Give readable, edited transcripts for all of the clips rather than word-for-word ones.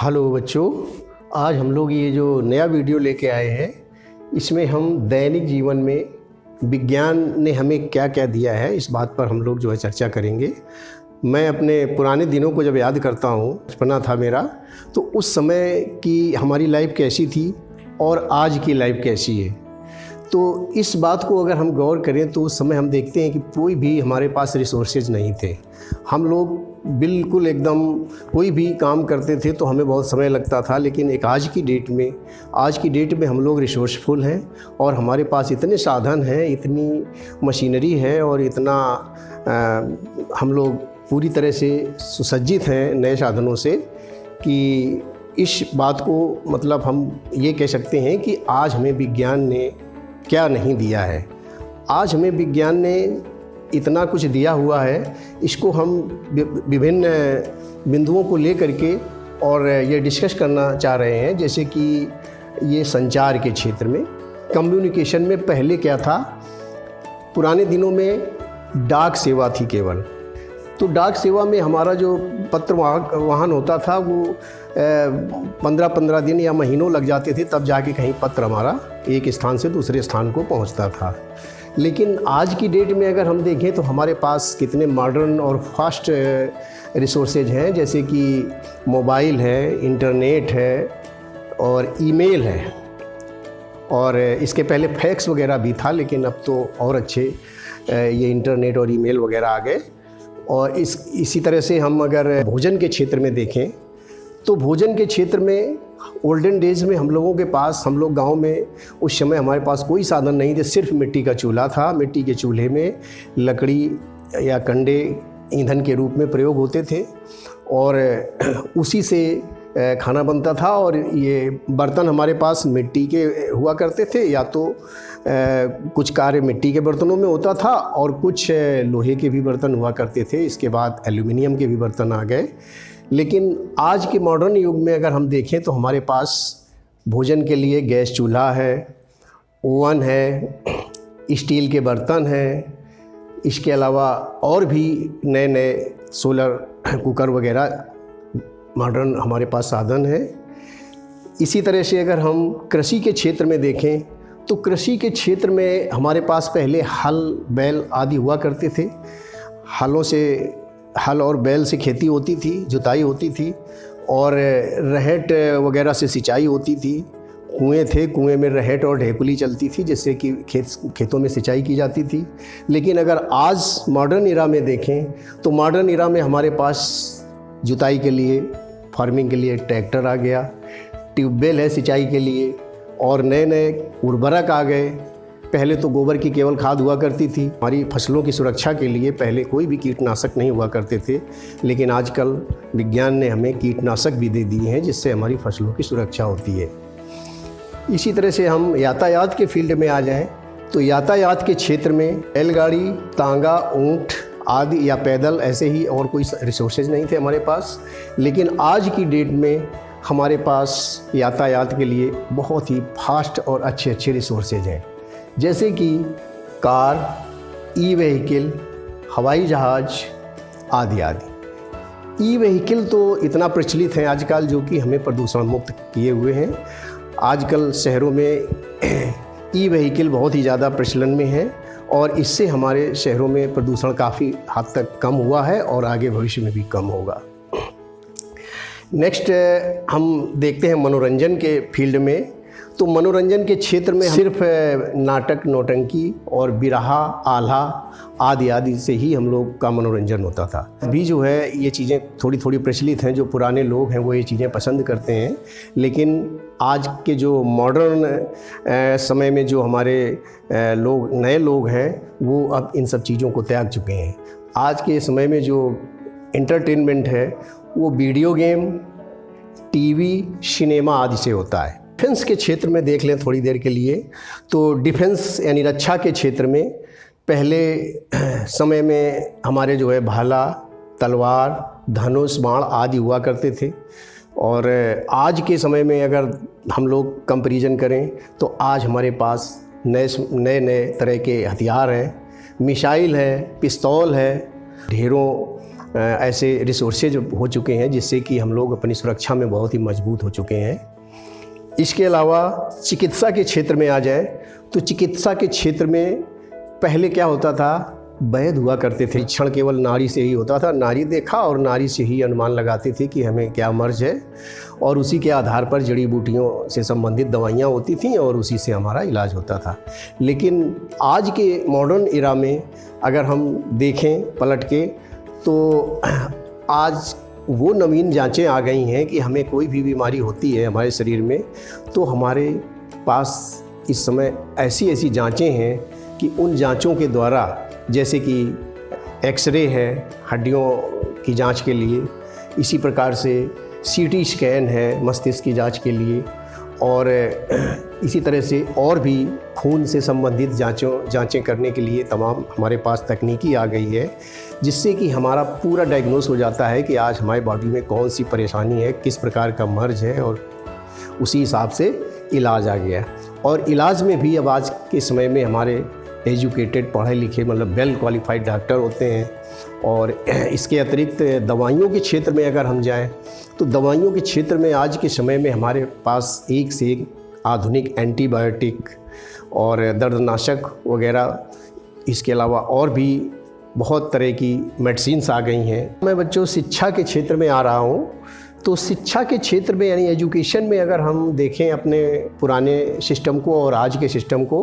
Hello बच्चों, आज हम लोग ये जो नया वीडियो लेके आए हैं इसमें हम दैनिक जीवन में विज्ञान ने हमें क्या क्या दिया है इस बात पर हम लोग जो है चर्चा करेंगे। मैं अपने पुराने दिनों को जब याद करता हूँ, बचपना था मेरा, तो उस समय की हमारी लाइफ कैसी थी और आज की लाइफ कैसी है। तो इस बात को अगर हम गौर करें तो उस समय हम देखते हैं कि कोई भी हमारे पास रिसोर्सेज नहीं थे। हम लोग बिल्कुल एकदम कोई भी काम करते थे तो हमें बहुत समय लगता था, लेकिन एक आज की डेट में हम लोग रिसोर्सफुल हैं और हमारे पास इतने साधन हैं, इतनी मशीनरी है और इतना हम लोग पूरी तरह से सुसज्जित हैं नए साधनों से कि इस बात को मतलब हम ये कह सकते हैं कि आज हमें विज्ञान ने क्या नहीं दिया है। आज हमें विज्ञान ने इतना कुछ दिया हुआ है, इसको हम विभिन्न बिंदुओं को ले करके और ये डिस्कस करना चाह रहे हैं। जैसे कि ये संचार के क्षेत्र में, कम्युनिकेशन में पहले क्या था, पुराने दिनों में डाक सेवा थी केवल। तो डाक सेवा में हमारा जो पत्र वाहन होता था वो 15-15 दिन या महीनों लग जाते थे, तब जाके कहीं पत्र हमारा एक स्थान से दूसरे स्थान को पहुंचता था। लेकिन आज की डेट में अगर हम देखें तो हमारे पास कितने मॉडर्न और फास्ट रिसोर्सेज हैं, जैसे कि मोबाइल है, इंटरनेट है और ईमेल है। और इसके पहले फैक्स वगैरह भी था, लेकिन अब तो और अच्छे ये इंटरनेट और ईमेल वगैरह आ गए। और इसी तरह से हम अगर भोजन के क्षेत्र में देखें तो भोजन के क्षेत्र में ओल्डन डेज में हम लोग गांव में उस समय हमारे पास कोई साधन नहीं थे, सिर्फ मिट्टी का चूल्हा था। मिट्टी के चूल्हे में लकड़ी या कंडे ईंधन के रूप में प्रयोग होते थे और उसी से खाना बनता था। और ये बर्तन हमारे पास मिट्टी के हुआ करते थे, या तो कुछ कार्य मिट्टी के बर्तनों में होता था और कुछ लोहे के भी बर्तन हुआ करते थे। इसके बाद एल्युमिनियम के भी बर्तन आ गए। लेकिन आज के मॉडर्न युग में अगर हम देखें तो हमारे पास भोजन के लिए गैस चूल्हा है, ओवन है, स्टील के बर्तन हैं, इसके अलावा और भी नए नए सोलर कुकर वगैरह मॉडर्न हमारे पास साधन है। इसी तरह से अगर हम कृषि के क्षेत्र में देखें तो कृषि के क्षेत्र में हमारे पास पहले हल बैल आदि हुआ करते थे। हल और बैल से खेती होती थी, जुताई होती थी और रहट वगैरह से सिंचाई होती थी। कुएं थे, कुएं में रहट और ढेकुली चलती थी, जिससे कि खेतों में सिंचाई की जाती थी। लेकिन अगर आज मॉडर्न इरा में देखें तो मॉडर्न इरा में हमारे पास जुताई के लिए, फार्मिंग के लिए ट्रैक्टर आ गया, ट्यूबवेल है सिंचाई के लिए और नए नए उर्वरक आ गए। पहले तो गोबर की केवल खाद हुआ करती थी। हमारी फसलों की सुरक्षा के लिए पहले कोई भी कीटनाशक नहीं हुआ करते थे, लेकिन आजकल विज्ञान ने हमें कीटनाशक भी दे दिए हैं जिससे हमारी फसलों की सुरक्षा होती है। इसी तरह से हम यातायात के फील्ड में आ जाएं तो यातायात के क्षेत्र में बैलगाड़ी, तांगा, ऊँट आदि या पैदल, ऐसे ही और कोई रिसोर्सेज नहीं थे हमारे पास। लेकिन आज की डेट में हमारे पास यातायात के लिए बहुत ही फास्ट और अच्छे रिसोर्सेज हैं, जैसे कि कार, ई व्हीकल, हवाई जहाज़ आदि आदि। ई व्हीकल तो इतना प्रचलित है आजकल, जो कि हमें प्रदूषण मुक्त किए हुए हैं। आजकल शहरों में ई व्हीकल बहुत ही ज़्यादा प्रचलन में है और इससे हमारे शहरों में प्रदूषण काफ़ी हद तक कम हुआ है और आगे भविष्य में भी कम होगा। नेक्स्ट हम देखते हैं मनोरंजन के फील्ड में। तो मनोरंजन के क्षेत्र में सिर्फ नाटक, नौटंकी और बिरहा, आल्हा आदि से ही हम लोग का मनोरंजन होता था। अभी जो है ये चीज़ें थोड़ी थोड़ी प्रचलित हैं, जो पुराने लोग हैं वो ये चीज़ें पसंद करते हैं। लेकिन आज के जो मॉडर्न समय में जो हमारे नए लोग हैं वो अब इन सब चीज़ों को त्याग चुके हैं। आज के समय में जो एंटरटेनमेंट है वो वीडियो गेम, टीवी, सिनेमा आदि से होता है। डिफेंस के क्षेत्र में देख लें थोड़ी देर के लिए, तो डिफेंस यानी रक्षा के क्षेत्र में पहले समय में हमारे जो है भाला, तलवार, धनुष, बाण आदि हुआ करते थे। और आज के समय में अगर हम लोग कंपैरिजन करें तो आज हमारे पास नए तरह के हथियार हैं, मिसाइल है, पिस्तौल है, ढेरों ऐसे रिसोर्सेज हो चुके हैं जिससे कि हम लोग अपनी सुरक्षा में बहुत ही मजबूत हो चुके हैं। इसके अलावा चिकित्सा के क्षेत्र में आ जाए तो चिकित्सा के क्षेत्र में पहले क्या होता था, वैद्य हुआ करते थे, परीक्षण केवल नाड़ी से ही होता था। नाड़ी देखा और नाड़ी से ही अनुमान लगाते थे कि हमें क्या मर्ज है, और उसी के आधार पर जड़ी बूटियों से संबंधित दवाइयाँ होती थीं और उसी से हमारा इलाज होता था। लेकिन आज के मॉडर्न इरा में अगर हम देखें पलट के, तो आज वो नवीन जांचें आ गई हैं कि हमें कोई भी बीमारी होती है हमारे शरीर में, तो हमारे पास इस समय ऐसी ऐसी जांचें हैं कि उन जांचों के द्वारा, जैसे कि एक्सरे है हड्डियों की जांच के लिए, इसी प्रकार से सीटी स्कैन है मस्तिष्क की जांच के लिए, और इसी तरह से और भी खून से संबंधित जांचें करने के लिए तमाम हमारे पास तकनीकी आ गई है, जिससे कि हमारा पूरा डायग्नोस हो जाता है कि आज हमारी बॉडी में कौन सी परेशानी है, किस प्रकार का मर्ज है, और उसी हिसाब से इलाज आ गया। और इलाज में भी अब आज के समय में हमारे एजुकेटेड, पढ़े लिखे, मतलब वेल क्वालिफाइड डॉक्टर होते हैं। और इसके अतिरिक्त दवाइयों के क्षेत्र में अगर हम जाएं तो दवाइयों के क्षेत्र में आज के समय में हमारे पास एक से एक आधुनिक एंटीबायोटिक और दर्दनाशक वगैरह, इसके अलावा और भी बहुत तरह की मेडिसिन्स आ गई हैं। मैं बच्चों शिक्षा के क्षेत्र में आ रहा हूँ, तो शिक्षा के क्षेत्र में यानी एजुकेशन में अगर हम देखें अपने पुराने सिस्टम को और आज के सिस्टम को,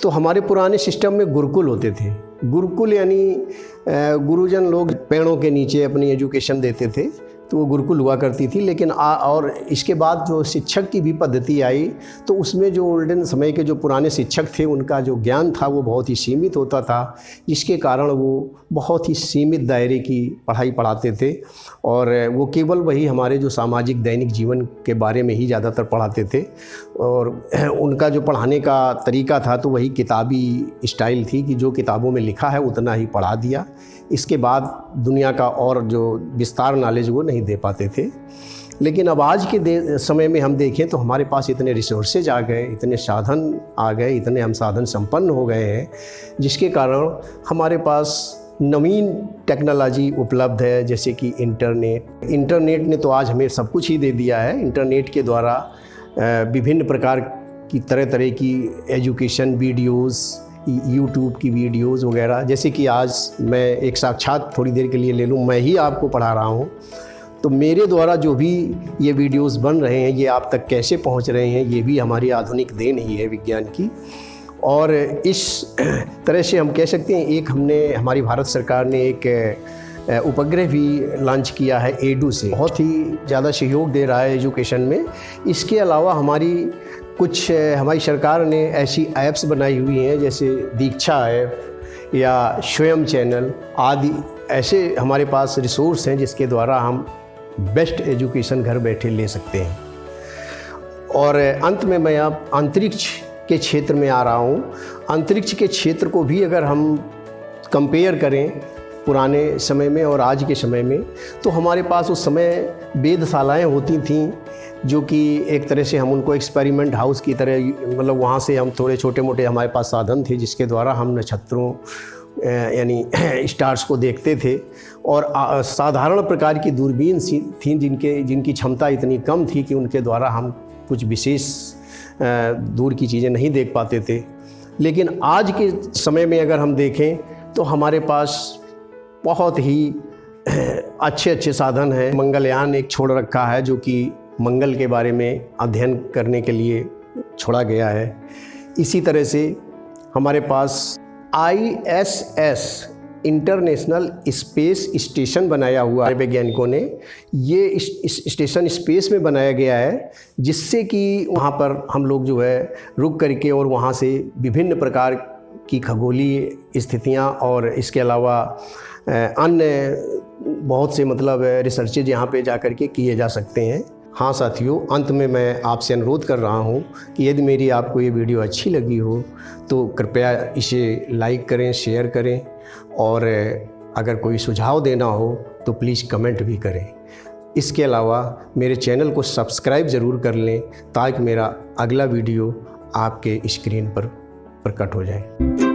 तो हमारे पुराने सिस्टम में गुरुकुल होते थे। गुरुकुल यानी गुरुजन लोग पेड़ों के नीचे अपनी एजुकेशन देते थे, तो वो गुरुकुल हुआ करती थी। लेकिन और इसके बाद जो शिक्षक की भी पद्धति आई, तो उसमें जो ओल्डन समय के जो पुराने शिक्षक थे उनका जो ज्ञान था वो बहुत ही सीमित होता था, जिसके कारण वो बहुत ही सीमित दायरे की पढ़ाई पढ़ाते थे, और वो केवल वही हमारे जो सामाजिक दैनिक जीवन के बारे में ही ज़्यादातर पढ़ाते थे। और उनका जो पढ़ाने का तरीका था तो वही किताबी स्टाइल थी कि जो किताबों में लिखा है उतना ही पढ़ा दिया, इसके बाद दुनिया का और जो विस्तार नॉलेज वो नहीं दे पाते थे। लेकिन अब आज के समय में हम देखें तो हमारे पास इतने रिसोर्सेज आ गए, इतने साधन आ गए, इतने हम साधन संपन्न हो गए हैं, जिसके कारण हमारे पास नवीन टेक्नोलॉजी उपलब्ध है, जैसे कि इंटरनेट ने तो आज हमें सब कुछ ही दे दिया है। इंटरनेट के द्वारा विभिन्न प्रकार की तरह की एजुकेशन वीडियोज़, यूट्यूब की वीडियोज़ वगैरह, जैसे कि आज मैं एक साक्षात थोड़ी देर के लिए ले लूँ, मैं ही आपको पढ़ा रहा हूँ, तो मेरे द्वारा जो भी ये वीडियोस बन रहे हैं ये आप तक कैसे पहुँच रहे हैं, ये भी हमारी आधुनिक देन ही है विज्ञान की। और इस तरह से हम कह सकते हैं, एक हमारी भारत सरकार ने एक उपग्रह भी लॉन्च किया है एडू से, बहुत ही ज़्यादा सहयोग दे रहा है एजुकेशन में। इसके अलावा हमारी सरकार ने ऐसी ऐप्स बनाई हुई हैं, जैसे दीक्षा ऐप या स्वयं चैनल आदि, ऐसे हमारे पास रिसोर्स हैं जिसके द्वारा हम बेस्ट एजुकेशन घर बैठे ले सकते हैं। और अंत में मैं अब अंतरिक्ष के क्षेत्र में आ रहा हूँ। अंतरिक्ष के क्षेत्र को भी अगर हम कंपेयर करें पुराने समय में और आज के समय में, तो हमारे पास उस समय वेधशालाएँ होती थीं, जो कि एक तरह से हम उनको एक्सपेरिमेंट हाउस की तरह, मतलब वहाँ से हम थोड़े छोटे मोटे हमारे पास साधन थे जिसके द्वारा हम नक्षत्रों यानी स्टार्स को देखते थे। और साधारण प्रकार की दूरबीन थी जिनकी क्षमता इतनी कम थी कि उनके द्वारा हम कुछ विशेष दूर की चीज़ें नहीं देख पाते थे। लेकिन आज के समय में अगर हम देखें तो हमारे पास बहुत ही अच्छे साधन हैं। मंगलयान एक छोड़ रखा है जो कि मंगल के बारे में अध्ययन करने के लिए छोड़ा गया है। इसी तरह से हमारे पास ISS इंटरनेशनल स्पेस स्टेशन बनाया हुआ है वैज्ञानिकों ने। ये स्टेशन स्पेस में बनाया गया है, जिससे कि वहाँ पर हम लोग जो है रुक करके और वहाँ से विभिन्न प्रकार की खगोलीय स्थितियाँ और इसके अलावा अन्य बहुत से मतलब रिसर्चेज यहाँ पे जा कर के किए जा सकते हैं। हाँ साथियों, अंत में मैं आपसे अनुरोध कर रहा हूँ कि यदि मेरी आपको ये वीडियो अच्छी लगी हो तो कृपया इसे लाइक करें, शेयर करें, और अगर कोई सुझाव देना हो तो प्लीज़ कमेंट भी करें। इसके अलावा मेरे चैनल को सब्सक्राइब ज़रूर कर लें ताकि मेरा अगला वीडियो आपके स्क्रीन पर प्रकट हो जाए।